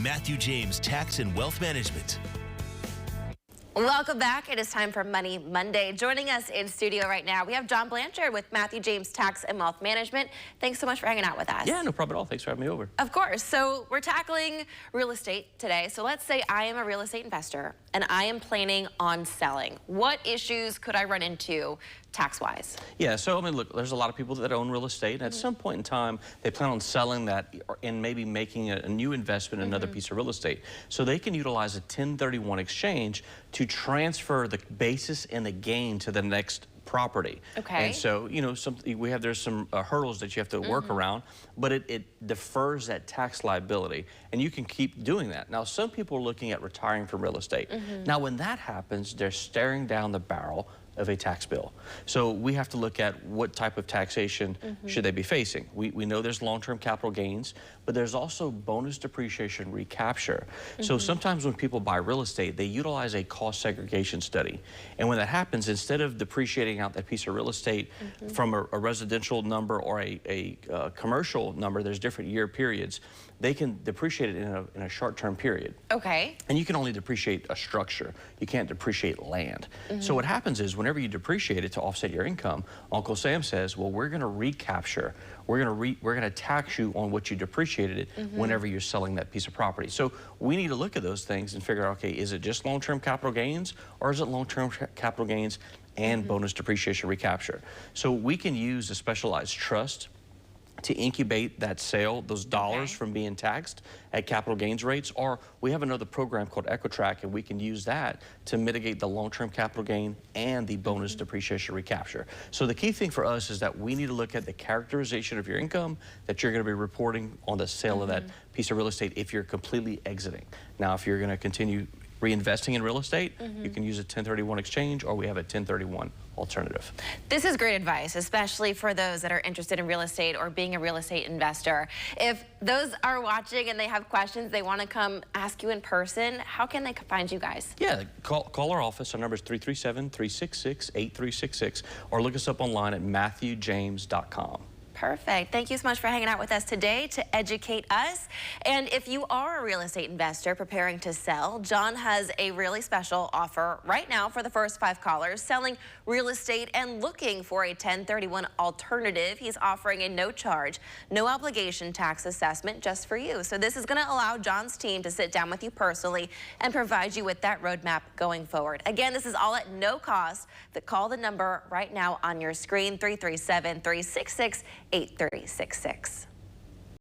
Matthew James Tax and Wealth Management. Welcome back. It is time for Money Monday. Joining us in studio right now, we have John Blanchard with Matthew James Tax and Wealth Management. Thanks so much for hanging out with us. Yeah, no problem at all. Thanks for having me over. Of course. So we're tackling real estate today. So let's say I am a real estate investor and I am planning on selling. What issues could I run into tax-wise? Yeah, so I mean, look, there's a lot of people that own real estate, and at some point in time, they plan on selling that and maybe making a new investment in another piece of real estate. So they can utilize a 1031 exchange to transfer the basis and the gain to the next property. Okay. And so, you know, there's some hurdles that you have to work around, but it defers that tax liability, and you can keep doing that. Now, some people are looking at retiring from real estate. Now, when that happens, they're staring down the barrel of a tax bill. So we have to look at what type of taxation should they be facing. We know there's long-term capital gains, but there's also bonus depreciation recapture. So sometimes when people buy real estate, they utilize a cost segregation study. And when that happens, instead of depreciating out that piece of real estate from a residential number or a commercial number, there's different year periods, they can depreciate it in a short-term period. Okay. And you can only depreciate a structure. You can't depreciate land. So what happens is whenever you depreciate it to offset your income, Uncle Sam says, well, we're going to recapture. We're going to tax you on what you depreciated it whenever you're selling that piece of property. So we need to look at those things and figure out, okay, is it just long-term capital gains, or is it long-term capital gains and bonus depreciation recapture? So we can use a specialized trust to incubate that sale, those dollars from being taxed at capital gains rates, or we have another program called EquiTrack, and we can use that to mitigate the long-term capital gain and the bonus depreciation recapture. So the key thing for us is that we need to look at the characterization of your income that you're going to be reporting on the sale of that piece of real estate if you're completely exiting. Now, if you're going to continue reinvesting in real estate, you can use a 1031 exchange, or we have a 1031 alternative. This is great advice, especially for those that are interested in real estate or being a real estate investor. If those are watching and they have questions, they want to come ask you in person, how can they find you guys? Yeah, call our office. Our number is 337-366-8366, or look us up online at MatthewJames.com. Perfect. Thank you so much for hanging out with us today to educate us. And if you are a real estate investor preparing to sell, John has a really special offer right now for the first 5 callers selling real estate and looking for a 1031 alternative. He's offering a no charge, no obligation tax assessment just for you. So this is going to allow John's team to sit down with you personally and provide you with that roadmap going forward. Again, this is all at no cost. Call the number right now on your screen, 337-366-8366.